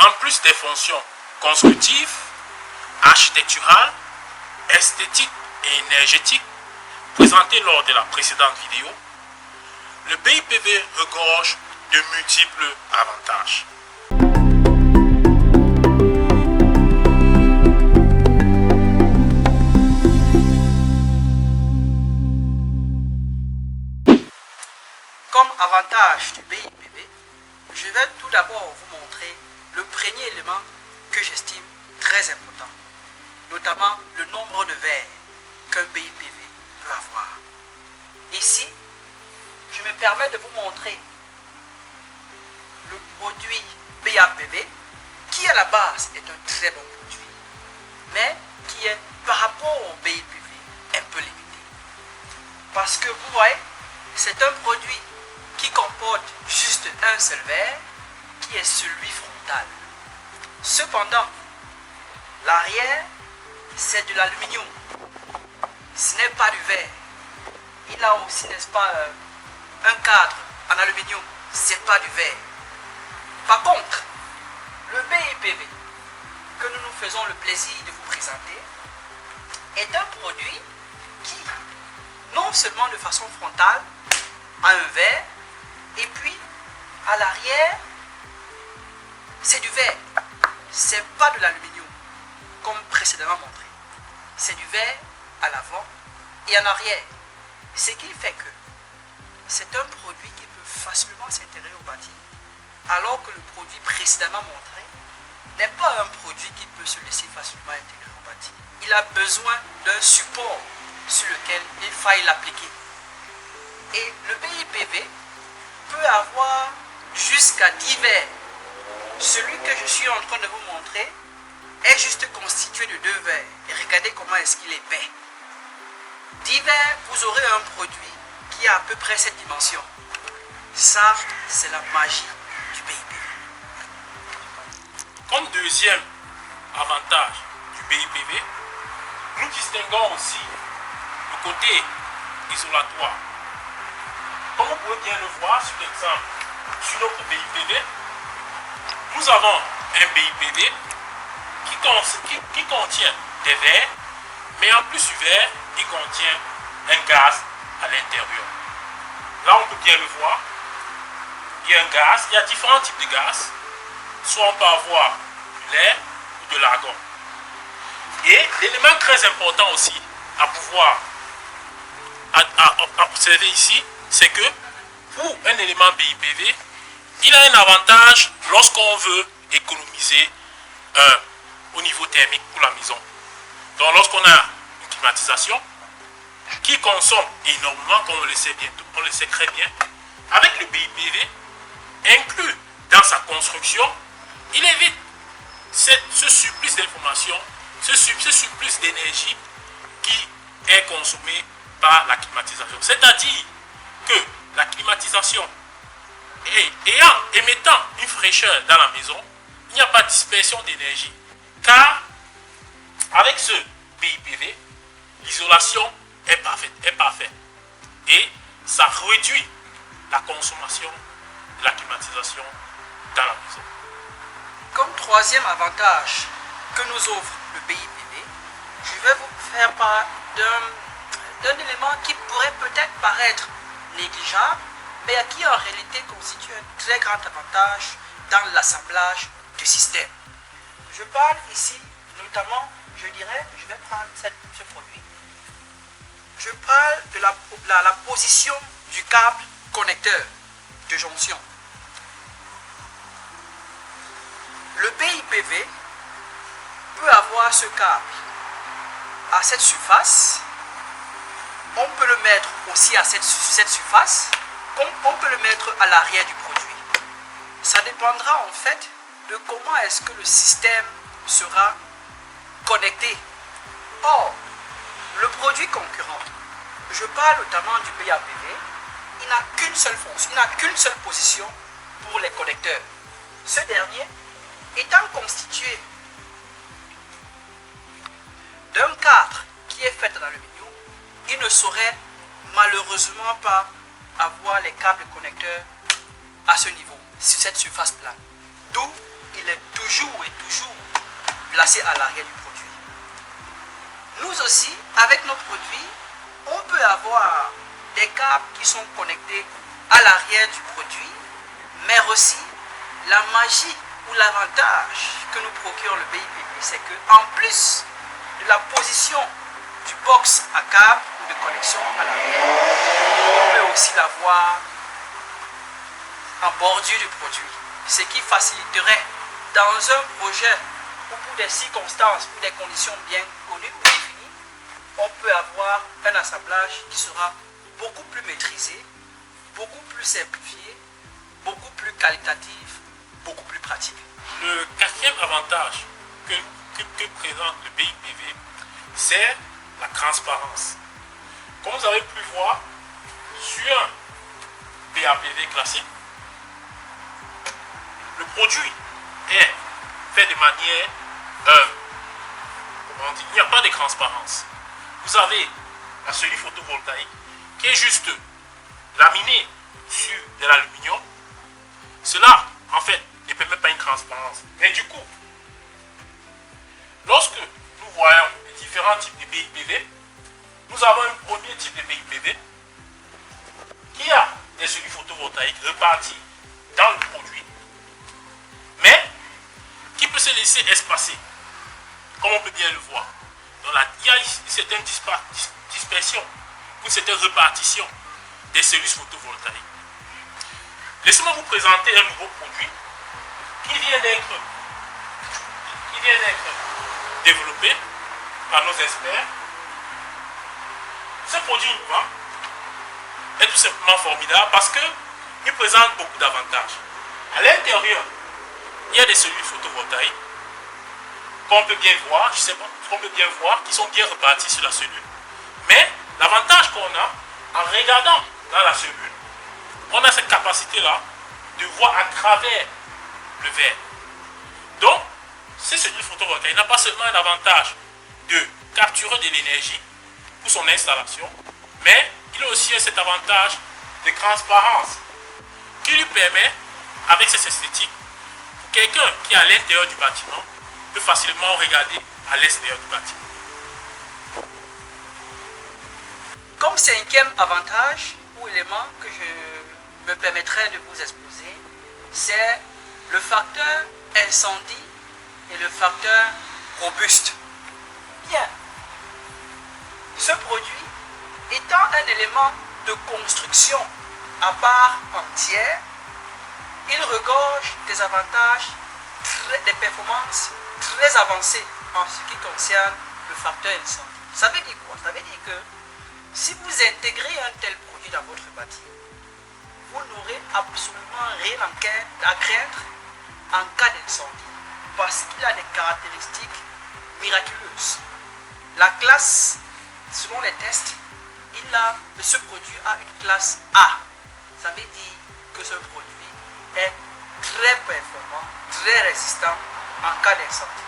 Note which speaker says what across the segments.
Speaker 1: En plus des fonctions constructives, architecturales, esthétiques et énergétiques présentées lors de la précédente vidéo, le BIPV regorge de multiples avantages.
Speaker 2: Comme avantage du BIPV, je vais tout d'abord vous montrer le premier élément que j'estime très important, notamment le nombre de verres qu'un BIPV peut avoir. Ici, je me permets de vous montrer le produit BAPV, qui à la base est un très bon produit, mais qui est par rapport au BIPV un peu limité. Parce que vous voyez, c'est un produit qui comporte juste un seul verre, qui est celui frontal. Cependant, l'arrière, c'est de l'aluminium. Ce n'est pas du verre. Il a aussi, n'est-ce pas, un cadre en aluminium. Ce n'est pas du verre. Par contre, le BIPV que nous nous faisons le plaisir de vous présenter est un produit qui, non seulement de façon frontale, a un verre, et puis à l'arrière, c'est du verre. C'est pas de l'aluminium, comme précédemment montré. C'est du verre à l'avant et en arrière. Ce qui fait que c'est un produit qui peut facilement s'intégrer au bâti, alors que le produit précédemment montré n'est pas un produit qui peut se laisser facilement intégrer au bâti. Il a besoin d'un support sur lequel il faille l'appliquer. Et le BIPV peut avoir jusqu'à 10 verres. Celui que je suis en train de vous montrer est juste constitué de 2 verres. Et regardez comment est-ce qu'il est épais. 10 verres, vous aurez un produit qui a à peu près cette dimension. Ça, c'est la magie du BIPV.
Speaker 1: Comme deuxième avantage du BIPV, nous distinguons aussi le côté isolatoire. Comme vous pouvez bien le voir sur l'exemple sur notre BIPV, nous avons un BIPV qui contient des verres, mais en plus du verre, il contient un gaz à l'intérieur. Là, on peut bien le voir. Il y a un gaz, il y a différents types de gaz. Soit on peut avoir de l'air ou de l'argon. Et l'élément très important aussi à pouvoir observer ici, c'est que pour un élément BIPV, il a un avantage lorsqu'on veut économiser au niveau thermique pour la maison. Donc lorsqu'on a une climatisation qui consomme énormément, comme on le sait très bien, avec le BIPV inclus dans sa construction, il évite ce surplus d'informations, ce surplus d'énergie qui est consommé par la climatisation. C'est-à-dire que la climatisation émettant une fraîcheur dans la maison, il n'y a pas de dispersion d'énergie. Car avec ce BIPV, l'isolation est parfaite. Et ça réduit la consommation de la climatisation dans la maison.
Speaker 2: Comme troisième avantage que nous offre le BIPV, je vais vous faire part d'un élément qui pourrait peut-être paraître négligeable, mais qui en réalité constitue un très grand avantage dans l'assemblage du système. Je parle ici notamment, je vais prendre ce produit. Je parle de la position du câble connecteur de jonction. Le BIPV peut avoir ce câble à cette surface. On peut le mettre aussi à cette surface, comme on peut le mettre à l'arrière du produit. Ça dépendra en fait de comment est-ce que le système sera connecté. Or, le produit concurrent, je parle notamment du BAPV, il n'a qu'une seule fonction, il n'a qu'une seule position pour les connecteurs. Ce dernier étant constitué d'un cadre qui est fait en aluminium, il ne saurait malheureusement pas avoir les câbles connecteurs à ce niveau, sur cette surface plane. D'où il est toujours placés à l'arrière du produit. Nous aussi, avec nos produits, on peut avoir des câbles qui sont connectés à l'arrière du produit, mais aussi la magie ou l'avantage que nous procure le BIPV, c'est qu'en plus de la position du box à câble ou de connexion à l'arrière, on peut aussi l'avoir en bordure du produit, ce qui faciliterait dans un projet ou pour des circonstances ou des conditions bien connues ou définies, on peut avoir un assemblage qui sera beaucoup plus maîtrisé, beaucoup plus simplifié, beaucoup plus qualitatif, beaucoup plus pratique.
Speaker 1: Le quatrième avantage que présente le BIPV, c'est la transparence. Comme vous avez pu voir sur un BAPV classique, le produit est fait de manière, il n'y a pas de transparence. Vous avez la cellule photovoltaïque qui est juste laminée sur de l'aluminium. Cela, en fait, ne permet pas une transparence. Mais du coup, lorsque nous voyons les différents types de BIPV, nous avons un premier type de BIPV qui a des cellules photovoltaïques réparties dans le produit, mais qui peut se laisser espacer, comme on peut bien le voir. Donc là, il y a une certaine dispersion, une certaine répartition des cellules photovoltaïques. Laissez-moi vous présenter un nouveau produit qui vient d'être développé par nos experts. Ce produit innovant est tout simplement formidable parce qu'il présente beaucoup d'avantages. À l'intérieur, il y a des cellules photovoltaïques qu'on peut bien voir, qui sont bien réparties sur la cellule. Mais l'avantage qu'on a, en regardant dans la cellule, on a cette capacité-là de voir à travers le verre. Donc, ces cellules photovoltaïques n'ont pas seulement un avantage de capturer de l'énergie pour son installation, mais il a aussi cet avantage de transparence qui lui permet, avec cette esthétique, pour quelqu'un qui est à l'intérieur du bâtiment, peut facilement regarder à l'extérieur du bâtiment.
Speaker 2: Comme cinquième avantage ou élément que je me permettrai de vous exposer, c'est le facteur incendie et le facteur robuste. Bien, ce produit étant un élément de construction à part entière, il regorge des avantages, des performances très avancées en ce qui concerne le facteur incendie. Ça veut dire quoi? Ça veut dire que si vous intégrez un tel produit dans votre bâtiment, vous n'aurez absolument rien à craindre en cas d'incendie parce qu'il a des caractéristiques miraculeuses. La classe, selon les tests, ce produit a une classe A. Ça veut dire que ce produit est très performant, très résistant en cas d'incendie.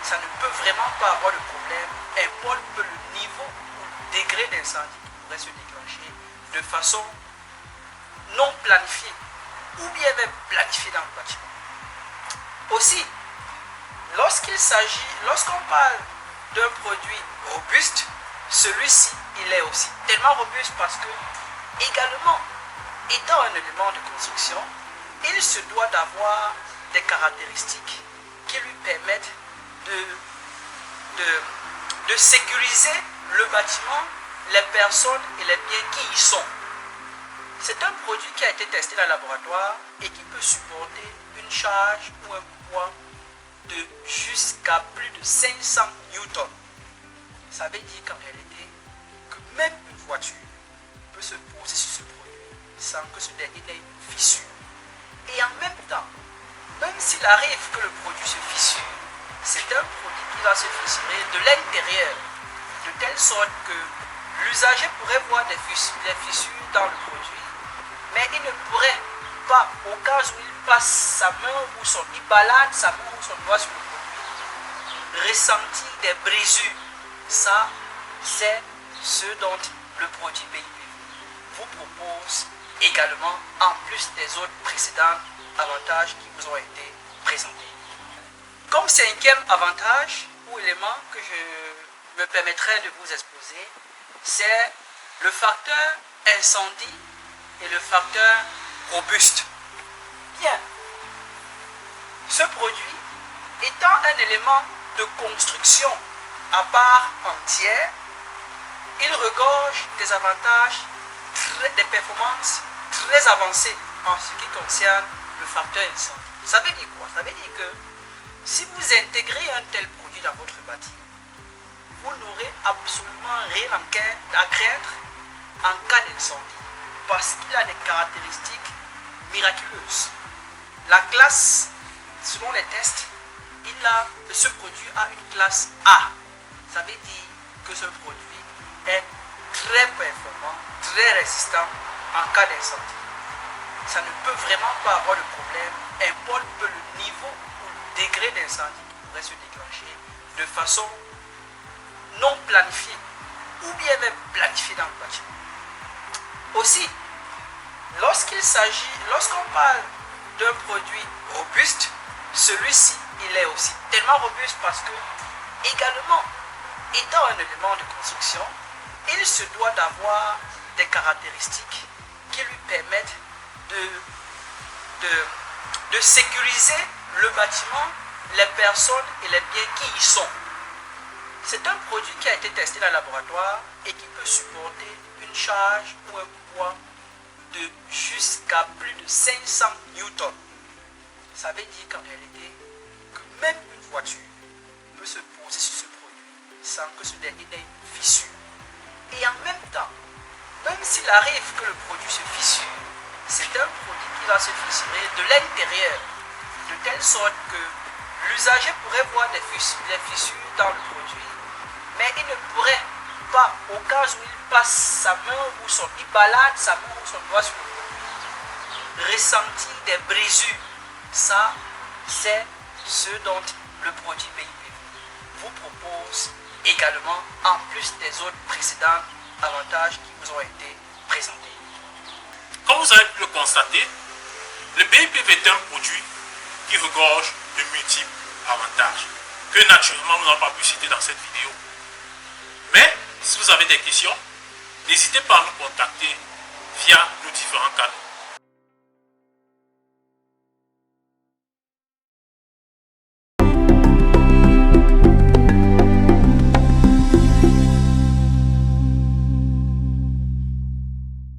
Speaker 2: Ça ne peut vraiment pas avoir de problème, importe peu le niveau ou le degré d'incendie qui pourrait se déclencher de façon non planifiée ou bien même planifiée dans le bâtiment. Aussi, lorsqu'on parle d'un produit robuste, celui-ci il est aussi tellement robuste parce que également étant un élément de construction, il se doit d'avoir des caractéristiques qui lui permettent de sécuriser le bâtiment, les personnes et les biens qui y sont. C'est un produit qui a été testé dans le laboratoire et qui peut supporter une charge ou un poids de jusqu'à plus de 500 newtons. Ça veut dire qu'en réalité, que même une voiture peut se poser sur ce produit sans que ce dernier ait une fissure. Et en même temps, même s'il arrive que le produit se fissure, c'est un produit qui va se fissurer de l'intérieur, de telle sorte que l'usager pourrait voir des fissures dans le produit, mais il ne pourrait pas, au cas où il passe sa main ou il balade sa main ou son doigt sur le produit, ressentir des brisures. Ça, c'est ce dont le produit BIPV vous propose également, en plus des autres précédents avantages qui vous ont été présentés. Comme cinquième avantage ou élément que je me permettrai de vous exposer, c'est le facteur incendie et le facteur robuste. Bien, ce produit étant un élément de construction à part entière, il regorge des avantages, des performances très avancées en ce qui concerne le facteur incendie. Ça veut dire quoi? Ça veut dire que si vous intégrez un tel produit dans votre bâtiment, vous n'aurez absolument rien à craindre en cas d'incendie parce qu'il a des caractéristiques miraculeuses. La classe, selon les tests, ce produit a une classe A. Ça veut dire que ce produit est très performant, très résistant en cas d'incendie. Ça ne peut vraiment pas avoir de problème, importe peu le niveau ou le degré d'incendie qui pourrait se déclencher de façon non planifiée ou bien même planifiée dans le bâtiment. Aussi, lorsqu'on parle d'un produit robuste, celui-ci il est aussi tellement robuste parce que également étant un élément de construction, il se doit d'avoir des caractéristiques qui lui permettent de sécuriser le bâtiment, les personnes et les biens qui y sont. C'est un produit qui a été testé dans le laboratoire et qui peut supporter une charge ou un poids de jusqu'à plus de 500 newtons. Ça veut dire qu'en réalité, que même une voiture peut se poser sur ce produit sans que ce dernier ait une fissure. Et en même temps, même s'il arrive que le produit se fissure, c'est un produit qui va se fissurer de l'intérieur, de telle sorte que l'usager pourrait voir des fissures dans le produit, mais il ne pourrait pas, au cas où il passe sa main ou il balade sa main ou son doigt sur le produit, ressentir des brisures. Ça, c'est ce dont le produit BIPV vous propose également, en plus des autres précédents avantages qui vous ont été présentés.
Speaker 1: Comme vous avez pu le constater, le BIPV est un produit qui regorge de multiples avantages que naturellement nous n'avons pas pu citer dans cette vidéo. Mais si vous avez des questions, n'hésitez pas à nous contacter via nos différents canaux.